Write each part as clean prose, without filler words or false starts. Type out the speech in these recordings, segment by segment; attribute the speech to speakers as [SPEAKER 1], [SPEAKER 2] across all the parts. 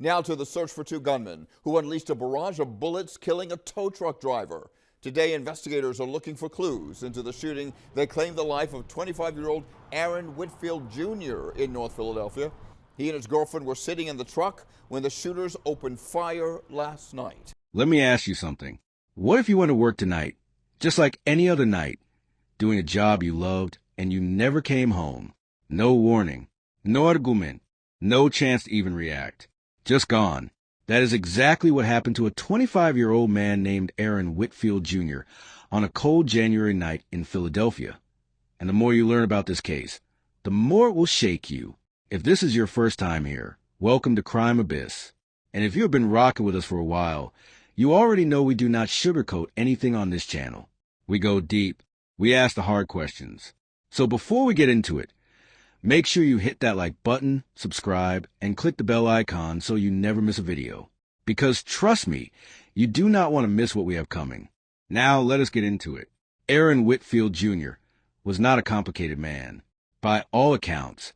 [SPEAKER 1] Now to the search for two gunmen who unleashed a barrage of bullets, killing a tow truck driver. Today, investigators are looking for clues into the shooting that claimed the life of 25-year-old Aaron Whitfield Jr. in North Philadelphia. He and his girlfriend were sitting in the truck when the shooters opened fire last night.
[SPEAKER 2] Let me ask you something. What if you went to work tonight, just like any other night, doing a job you loved, and you never came home? No warning, no argument, no chance to even react. Just gone. That is exactly what happened to a 25-year-old man named Aaron Whitfield Jr. on a cold January night in Philadelphia. And the more you learn about this case, the more it will shake you. If this is your first time here, welcome to Crime Abyss. And if you have been rocking with us for a while, you already know we do not sugarcoat anything on this channel. We go deep. We ask the hard questions. So before we get into it, make sure you hit that like button, subscribe, and click the bell icon so you never miss a video. Because trust me, you do not want to miss what we have coming. Now let us get into it. Aaron Whitfield Jr. was not a complicated man. By all accounts,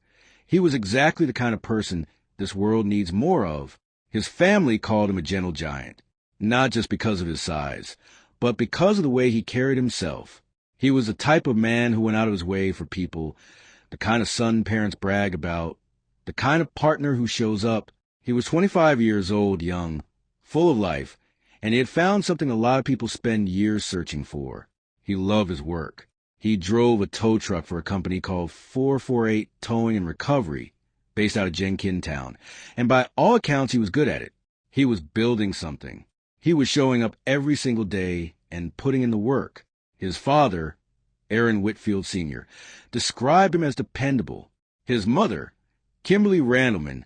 [SPEAKER 2] he was exactly the kind of person this world needs more of. His family called him a gentle giant, not just because of his size, but because of the way he carried himself. He was the type of man who went out of his way for people, the kind of son parents brag about, the kind of partner who shows up. He was 25 years old, young, full of life, and he had found something a lot of people spend years searching for. He loved his work. He drove a tow truck for a company called 448 Towing and Recovery, based out of Jenkintown, and by all accounts he was good at it. He was building something. He was showing up every single day and putting in the work. His father, Aaron Whitfield Sr., described him as dependable. His mother, Kimberly Randleman,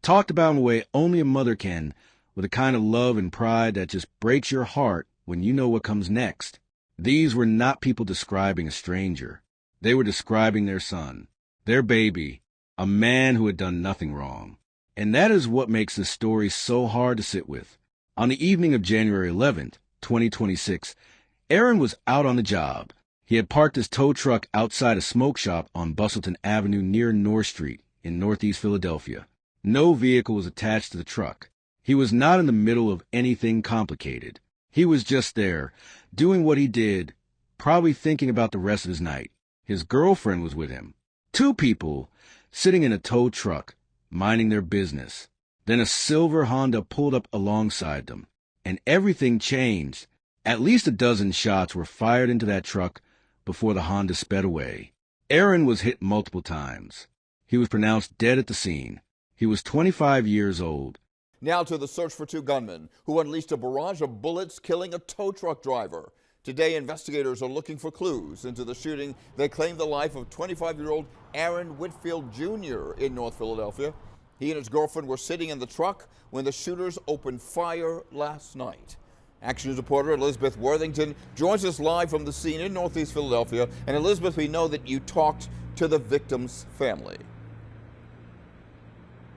[SPEAKER 2] talked about him the way only a mother can, with a kind of love and pride that just breaks your heart when you know what comes next. These were not people describing a stranger. They were describing their son, their baby, a man who had done nothing wrong. And that is what makes this story so hard to sit with. On the evening of January 11th, 2026, Aaron was out on the job. He had parked his tow truck outside a smoke shop on Bustleton Avenue near North Street in Northeast Philadelphia. No vehicle was attached to the truck. He was not in the middle of anything complicated. He was just there, doing what he did, probably thinking about the rest of his night. His girlfriend was with him. Two people sitting in a tow truck, minding their business. Then a silver Honda pulled up alongside them, and everything changed. At least a dozen shots were fired into that truck before the Honda sped away. Aaron was hit multiple times. He was pronounced dead at the scene. He was 25 years old.
[SPEAKER 1] Now to the search for two gunmen who unleashed a barrage of bullets, killing a tow truck driver. Today, investigators are looking for clues into the shooting that claimed the life of 25-year-old Aaron Whitfield Jr. in North Philadelphia. He and his girlfriend were sitting in the truck when the shooters opened fire last night. Action News reporter Elizabeth Worthington joins us live from the scene in Northeast Philadelphia. And Elizabeth, we know that you talked to the victim's family.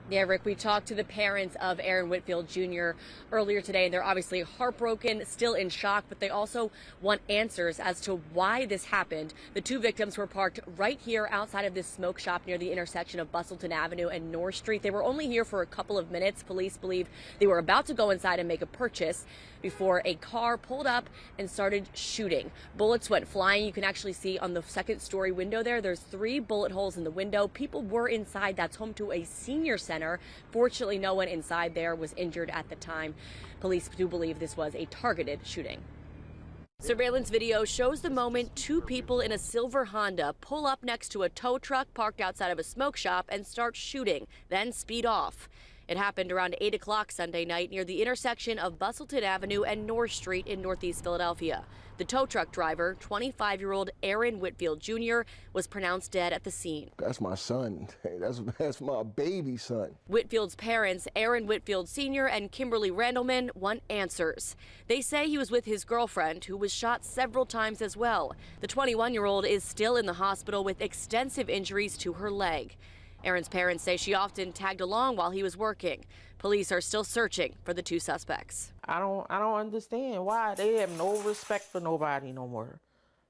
[SPEAKER 3] Yeah, Rick, we talked to the parents of Aaron Whitfield Jr. earlier today, and they're obviously heartbroken, still in shock, but they also want answers as to why this happened. The two victims were parked right here outside of this smoke shop near the intersection of Bustleton Avenue and North Street. They were only here for a couple of minutes. Police believe they were about to go inside and make a purchase before a car pulled up and started shooting. Bullets went flying. You can actually see on the second-story window there's 3 bullet holes in the window. People were inside. That's home to a senior center. Fortunately, no one inside there was injured at the time. Police do believe this was a targeted shooting. Surveillance video shows the moment two people in a silver Honda pull up next to a tow truck parked outside of a smoke shop and start shooting, then speed off. It happened around 8 o'clock Sunday night near the intersection of Bustleton Avenue and North Street in Northeast Philadelphia. The tow truck driver, 25-year-old Aaron Whitfield Jr., was pronounced dead at the scene.
[SPEAKER 4] That's my son. That's my baby son.
[SPEAKER 3] Whitfield's parents, Aaron Whitfield Sr. and Kimberly Randleman, want answers. They say he was with his girlfriend, who was shot several times as well. The 21-year-old is still in the hospital with extensive injuries to her leg. Aaron's parents say she often tagged along while he was working. Police are still searching for the two suspects.
[SPEAKER 5] I don't understand why they have no respect for nobody no more.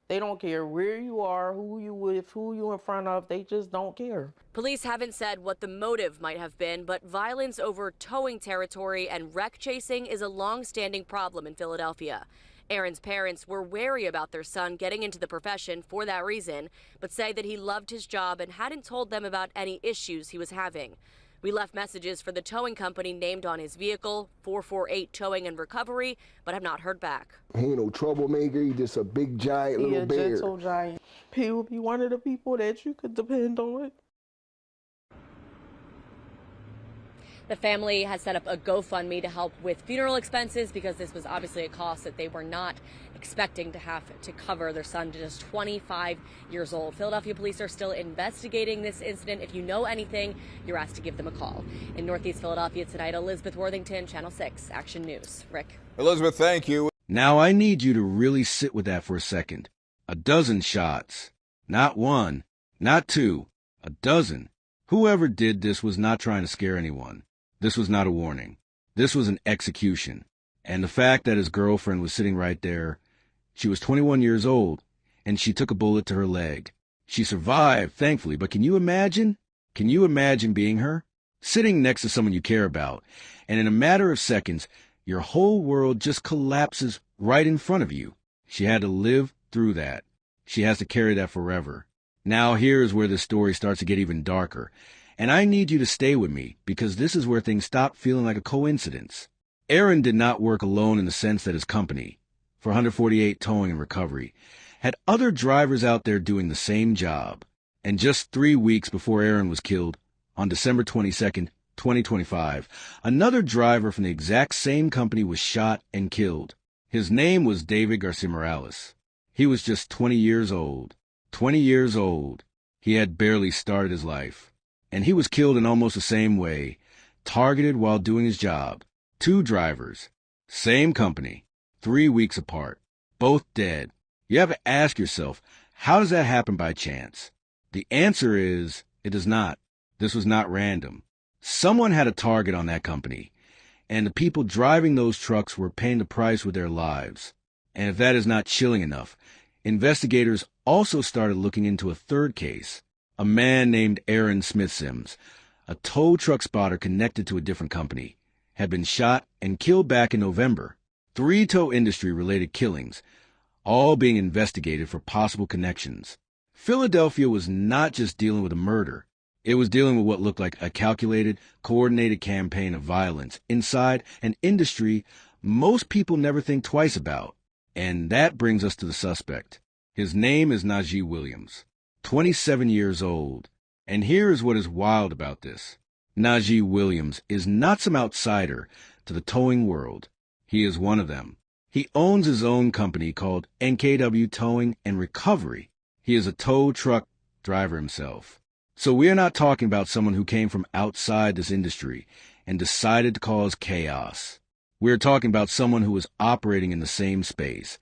[SPEAKER 5] They don't care where you are, who you with, who you in front of. They just don't care.
[SPEAKER 3] Police haven't said what the motive might have been, but violence over towing territory and wreck chasing is a long-standing problem in Philadelphia. Aaron's parents were wary about their son getting into the profession for that reason, but say that he loved his job and hadn't told them about any issues he was having. We left messages for the towing company named on his vehicle, 448 Towing and Recovery, but have not heard back.
[SPEAKER 4] He ain't no troublemaker. He just a big, giant little bear.
[SPEAKER 5] He a gentle giant. He would be one of the people that you could depend on.
[SPEAKER 3] The family has set up a GoFundMe to help with funeral expenses because this was obviously a cost that they were not expecting to have to cover. Their son, just 25 years old. Philadelphia police are still investigating this incident. If you know anything, you're asked to give them a call. In Northeast Philadelphia tonight, Elizabeth Worthington, Channel 6 Action News. Rick.
[SPEAKER 1] Elizabeth, thank you.
[SPEAKER 2] Now I need you to really sit with that for a second. 12 shots. Not one, not two, 12. Whoever did this was not trying to scare anyone. This was not a warning. This was an execution. And the fact that his girlfriend was sitting right there, she was 21 years old, and she took a bullet to her leg. She survived, thankfully, but can you imagine? Can you imagine being her? Sitting next to someone you care about, and in a matter of seconds, your whole world just collapses right in front of you. She had to live through that. She has to carry that forever. Now here's where the story starts to get even darker. And I need you to stay with me, because this is where things stop feeling like a coincidence. Aaron did not work alone in the sense that his company, 448 Towing and Recovery, had other drivers out there doing the same job. And just 3 weeks before Aaron was killed, on December 22nd, 2025, another driver from the exact same company was shot and killed. His name was David Garcia Morales. He was just 20 years old. 20 years old. He had barely started his life. And he was killed in almost the same way, targeted while doing his job. 2 drivers, same company, 3 weeks apart, both dead. You have to ask yourself, how does that happen by chance? The answer is, it does not. This was not random. Someone had a target on that company, and the people driving those trucks were paying the price with their lives. And if that is not chilling enough, investigators also started looking into a third case. A man named Aaron Smith Sims, a tow truck spotter connected to a different company, had been shot and killed back in November. 3 tow industry-related killings, all being investigated for possible connections. Philadelphia was not just dealing with a murder. It was dealing with what looked like a calculated, coordinated campaign of violence inside an industry most people never think twice about. And that brings us to the suspect. His name is Najee Williams. 27 years old. And here is what is wild about this. Najee Williams is not some outsider to the towing world. He is one of them. He owns his own company called NKW Towing and Recovery. He is a tow truck driver himself. So we are not talking about someone who came from outside this industry and decided to cause chaos. We are talking about someone who was operating in the same space,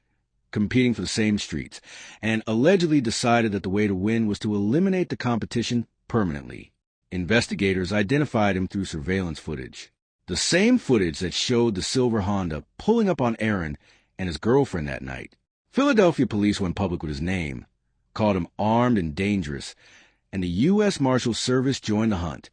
[SPEAKER 2] competing for the same streets, and allegedly decided that the way to win was to eliminate the competition permanently. Investigators identified him through surveillance footage. The same footage that showed the silver Honda pulling up on Aaron and his girlfriend that night. Philadelphia police went public with his name, called him armed and dangerous, and the U.S. Marshal Service joined the hunt.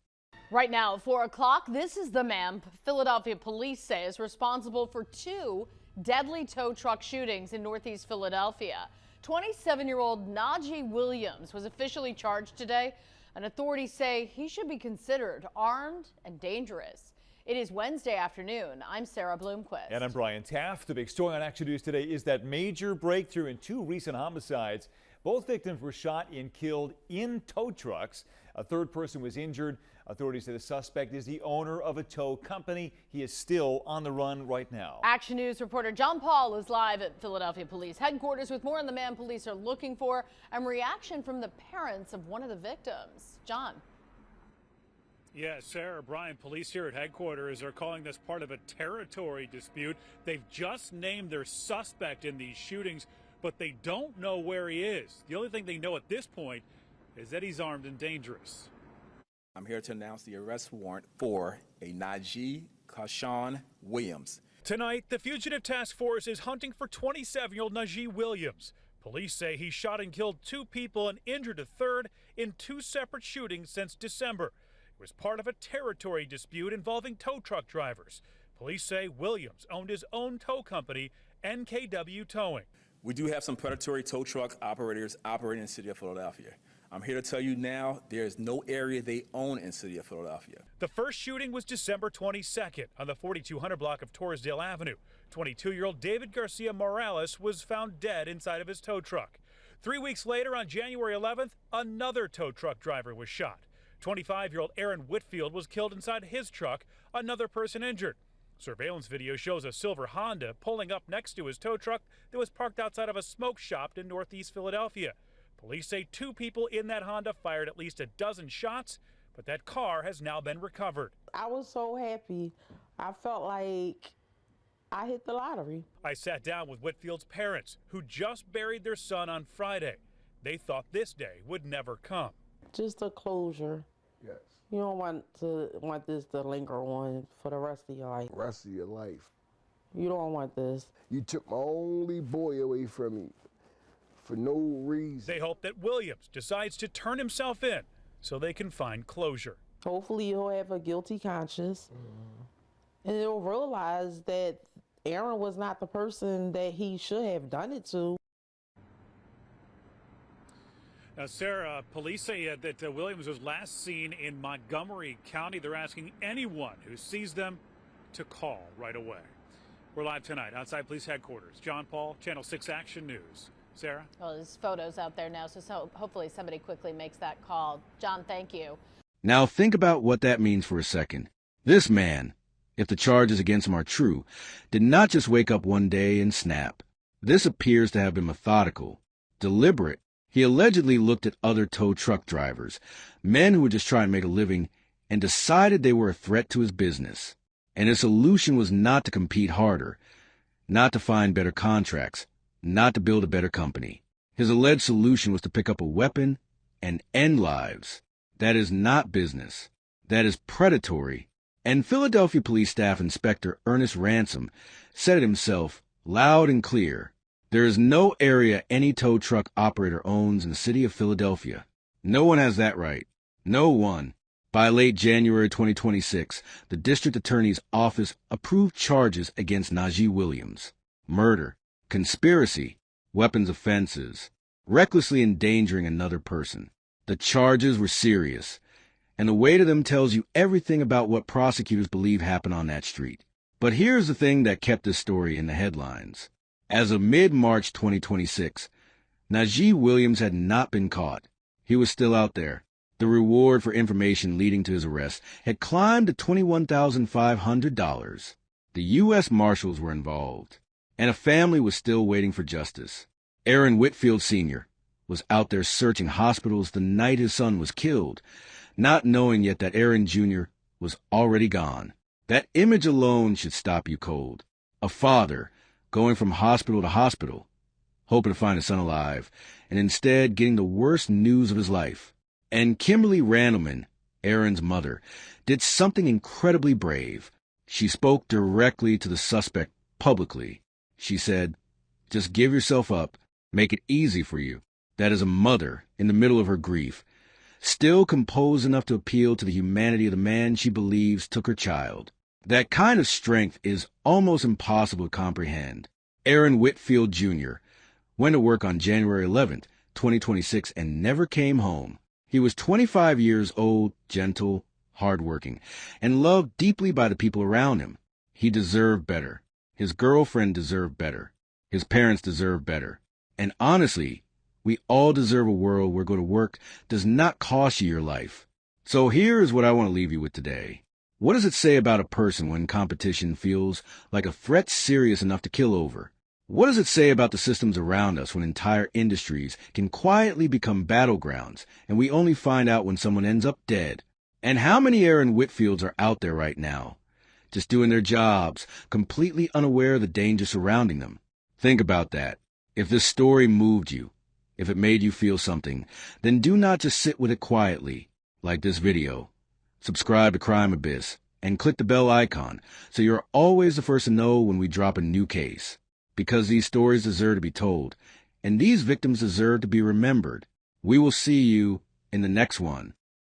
[SPEAKER 6] Right now at 4 o'clock, this is the man Philadelphia police say is responsible for 2 deadly tow truck shootings in Northeast Philadelphia. 27-year-old Najee Williams was officially charged today, and authorities say he should be considered armed and dangerous. It is Wednesday afternoon. I'm Sarah Bloomquist.
[SPEAKER 7] And I'm Brian Taft. The big story on Action News today is that major breakthrough in 2 recent homicides. Both victims were shot and killed in tow trucks. A third person was injured. Authorities say the suspect is the owner of a tow company. He is still on the run right now.
[SPEAKER 6] Action News reporter John Paul is live at Philadelphia Police headquarters with more on the man police are looking for and reaction from the parents of one of the victims. John.
[SPEAKER 8] Yeah, Sarah, Brian, police here at headquarters are calling this part of a territory dispute. They've just named their suspect in these shootings, but they don't know where he is. The only thing they know at this point is that he's armed and dangerous.
[SPEAKER 9] I'm here to announce the arrest warrant for a Najee Williams.
[SPEAKER 8] Tonight, the Fugitive Task Force is hunting for 27-year-old Najee Williams. Police say he shot and killed 2 people and injured a third in 2 separate shootings since December. It was part of a territory dispute involving tow truck drivers. Police say Williams owned his own tow company, NKW Towing.
[SPEAKER 9] We do have some predatory tow truck operators operating in the city of Philadelphia. I'm here to tell you now, there is no area they own in the city of Philadelphia.
[SPEAKER 8] The first shooting was December 22nd on the 4200 block of Torresdale Avenue. 22-year-old David Garcia Morales was found dead inside of his tow truck. 3 weeks later, on January 11th, another tow truck driver was shot. 25-year-old Aaron Whitfield was killed inside his truck, another person injured. Surveillance video shows a silver Honda pulling up next to his tow truck that was parked outside of a smoke shop in northeast Philadelphia. Police say 2 people in that Honda fired at least a dozen shots, but that car has now been recovered.
[SPEAKER 5] I was so happy. I felt like I hit the lottery.
[SPEAKER 8] I sat down with Whitfield's parents, who just buried their son on Friday. They thought this day would never come.
[SPEAKER 5] Just a closure.
[SPEAKER 4] Yes.
[SPEAKER 5] You don't want this to linger on for the rest of your life.
[SPEAKER 4] Rest of your life.
[SPEAKER 5] You don't want this.
[SPEAKER 4] You took my only boy away from me for no reason.
[SPEAKER 8] They hope that Williams decides to turn himself in so they can find closure.
[SPEAKER 5] Hopefully he'll have a guilty conscience. And he'll realize that Aaron was not the person that he should have done it to.
[SPEAKER 8] Now, Sarah, police say that Williams was last seen in Montgomery County. They're asking anyone who sees them to call right away. We're live tonight outside police headquarters. John Paul, Channel 6 Action News. Sarah?
[SPEAKER 6] Well, there's photos out there now, so hopefully somebody quickly makes that call. John, thank you.
[SPEAKER 2] Now think about what that means for a second. This man, if the charges against him are true, did not just wake up one day and snap. This appears to have been methodical, deliberate. He allegedly looked at other tow truck drivers, men who were just trying to make a living, and decided they were a threat to his business. And his solution was not to compete harder, not to find better contracts, not to build a better company. His alleged solution was to pick up a weapon and end lives. That is not business. That is predatory. And Philadelphia Police Staff Inspector Ernest Ransom said it himself loud and clear. There is no area any tow truck operator owns in the city of Philadelphia. No one has that right. No one. By late January 2026, the district attorney's office approved charges against Najee Williams. Murder, conspiracy, weapons offenses, recklessly endangering another person. The charges were serious, and the weight of them tells you everything about what prosecutors believe happened on that street. But here's the thing that kept this story in the headlines. As of mid-March 2026, Najee Williams had not been caught. He was still out there. The reward for information leading to his arrest had climbed to $21,500. The U.S. Marshals were involved, and a family was still waiting for justice. Aaron Whitfield Jr. was out there searching hospitals the night his son was killed, not knowing yet that Aaron Jr. was already gone. That image alone should stop you cold. A father going from hospital to hospital, hoping to find his son alive, and instead getting the worst news of his life. And Kimberly Randleman, Aaron's mother, did something incredibly brave. She spoke directly to the suspect publicly. She said, "Just give yourself up. Make it easy for you." That is a mother in the middle of her grief, still composed enough to appeal to the humanity of the man she believes took her child. That kind of strength is almost impossible to comprehend. Aaron Whitfield Jr. went to work on January 11th, 2026, and never came home. He was 25 years old, gentle, hardworking, and loved deeply by the people around him. He deserved better. His girlfriend deserved better. His parents deserved better. And honestly, we all deserve a world where go to work does not cost you your life. So here is what I want to leave you with today. What does it say about a person when competition feels like a threat serious enough to kill over? What does it say about the systems around us when entire industries can quietly become battlegrounds and we only find out when someone ends up dead? And how many Aaron Whitfields are out there right now, just doing their jobs, completely unaware of the danger surrounding them? Think about that. If this story moved you, if it made you feel something, then do not just sit with it quietly, like this video. Subscribe to Crime Abyss and click the bell icon so you're always the first to know when we drop a new case. Because these stories deserve to be told, and these victims deserve to be remembered. We will see you in the next one.